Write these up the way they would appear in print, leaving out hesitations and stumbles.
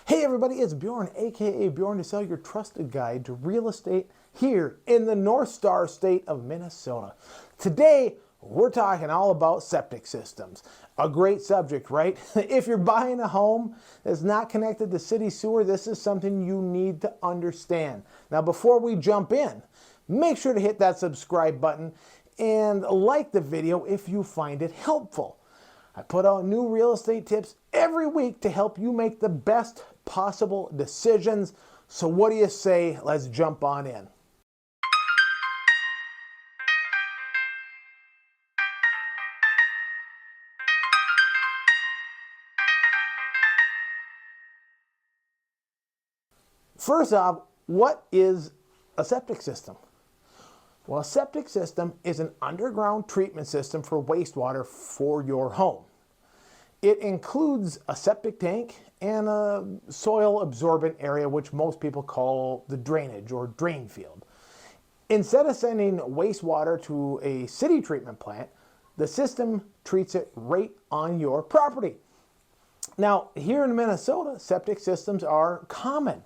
Hey everybody, it's Bjorn, aka Bjorn to Sell, your trusted guide to real estate here in the North Star state of Minnesota. Today, we're talking all about septic systems. A great subject, right? If you're buying a home that's not connected to city sewer, this is something you need to understand. Now, before we jump in, make sure to hit that subscribe button and like the video if you find it helpful. I put out new real estate tips every week to help you make the best possible decisions. So what do you say? Let's jump on in. First off, what is a septic system? Well, a septic system is an underground treatment system for wastewater for your home. It includes a septic tank and a soil absorbent area, which most people call the drainage or drain field. Instead of sending wastewater to a city treatment plant, the system treats it right on your property. Now, here in Minnesota, septic systems are common,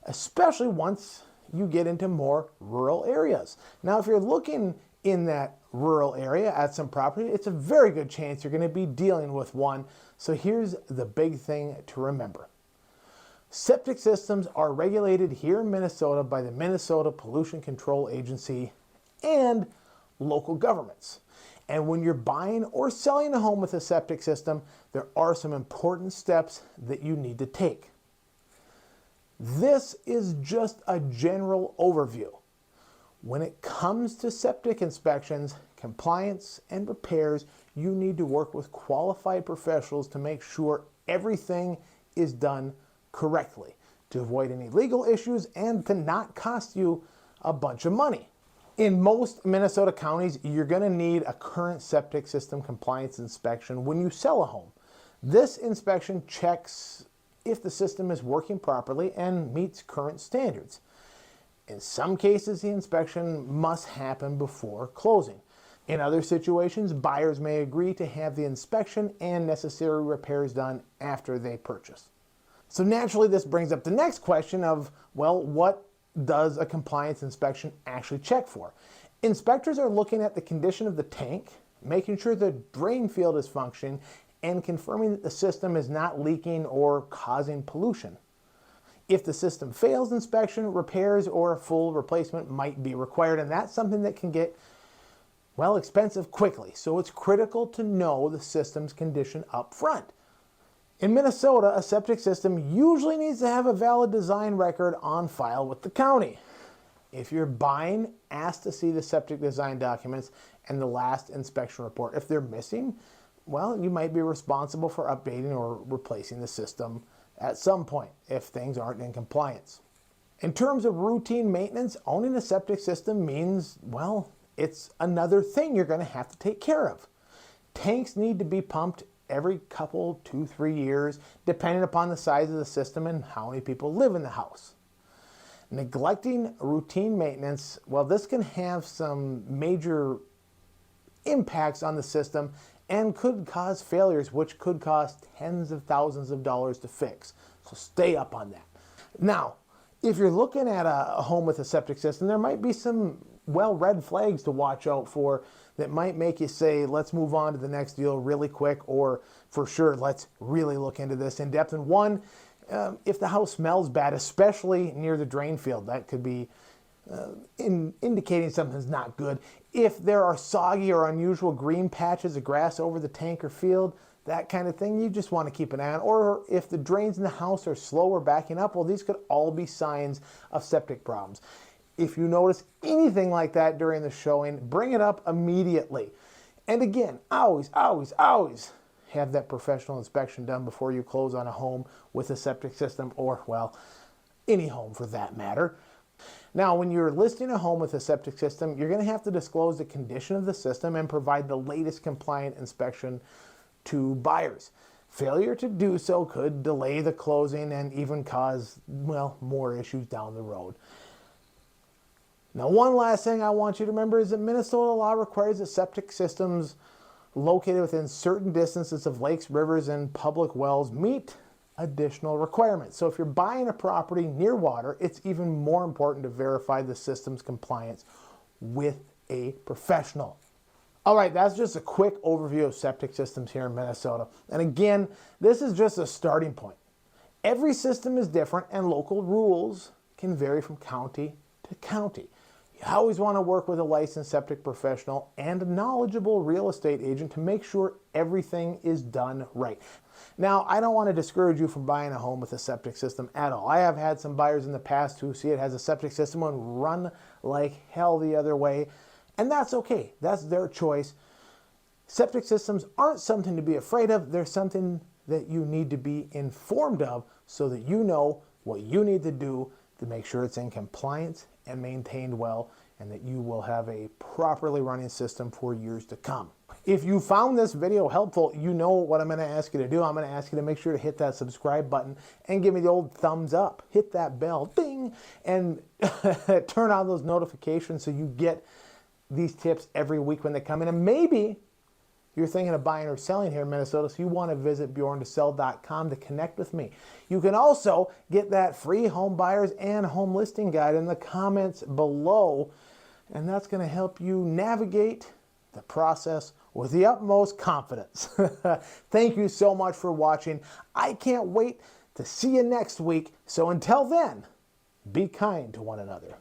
especially once you get into more rural areas. Now, if you're looking in that rural area at some property, it's a very good chance you're going to be dealing with one. So here's the big thing to remember. Septic systems are regulated here in Minnesota by the Minnesota Pollution Control Agency and local governments. And when you're buying or selling a home with a septic system, there are some important steps that you need to take. This is just a general overview. When it comes to septic inspections, compliance, and repairs, you need to work with qualified professionals to make sure everything is done correctly, to avoid any legal issues and to not cost you a bunch of money. In most Minnesota counties, you're going to need a current septic system compliance inspection when you sell a home. This inspection checks if the system is working properly and meets current standards. In some cases, the inspection must happen before closing. In other situations, buyers may agree to have the inspection and necessary repairs done after they purchase. So naturally, this brings up the next question of, well, what does a compliance inspection actually check for? Inspectors are looking at the condition of the tank, making sure the drain field is functioning, and confirming that the system is not leaking or causing pollution. If the system fails inspection, repairs or a full replacement might be required, and that's something that can get, well, expensive quickly. So it's critical to know the system's condition up front. In Minnesota, a septic system usually needs to have a valid design record on file with the county. If you're buying, ask to see the septic design documents and the last inspection report. If they're missing, well, you might be responsible for updating or replacing the system at some point if things aren't in compliance. In terms of routine maintenance, owning a septic system means, well, it's another thing you're going to have to take care of. Tanks need to be pumped every couple, 2-3 years, depending upon the size of the system and how many people live in the house. Neglecting routine maintenance, well, this can have some major impacts on the system and could cause failures, which could cost tens of thousands of dollars to fix. So stay up on that. Now, if you're looking at a home with a septic system, there might be some, well, red flags to watch out for that might make you say, let's move on to the next deal really quick, or for sure, let's really look into this in depth. And one, if the house smells bad, especially near the drain field, that could be indicating something's not good. If there are soggy or unusual green patches of grass over the tank or field, that kind of thing, you just want to keep an eye on. Or if the drains in the house are slow or backing up, well, these could all be signs of septic problems. If you notice anything like that during the showing, bring it up immediately. And again, always have that professional inspection done before you close on a home with a septic system, or, well, any home for that matter. Now, when you're listing a home with a septic system, you're going to have to disclose the condition of the system and provide the latest compliant inspection to buyers. Failure to do so could delay the closing and even cause, well, more issues down the road. Now, one last thing I want you to remember is that Minnesota law requires that septic systems located within certain distances of lakes, rivers, and public wells meet additional requirements. So if you're buying a property near water, it's even more important to verify the system's compliance with a professional. All right, that's just a quick overview of septic systems here in Minnesota. And again, this is just a starting point. Every system is different and local rules can vary from county to county. You always want to work with a licensed septic professional and a knowledgeable real estate agent to make sure everything is done right. Now, I don't want to discourage you from buying a home with a septic system at all. I have had some buyers in the past who see it has a septic system and run like hell the other way, and that's okay. That's their choice. Septic systems aren't something to be afraid of. They're something that you need to be informed of so that you know what you need to do to make sure it's in compliance and maintained well, and that you will have a properly running system for years to come. If you found this video helpful, you know what I'm going to ask you to do. I'm going to ask you to make sure to hit that subscribe button and give me the old thumbs up. Hit that bell, ding, and turn on those notifications so you get these tips every week when they come in. And maybe you're thinking of buying or selling here in Minnesota, so you want to visit bjorntosell.com to connect with me. You can also get that free home buyers and home listing guide in the comments below, and that's going to help you navigate the process with the utmost confidence. Thank you so much for watching. I can't wait to see you next week. So until then, be kind to one another.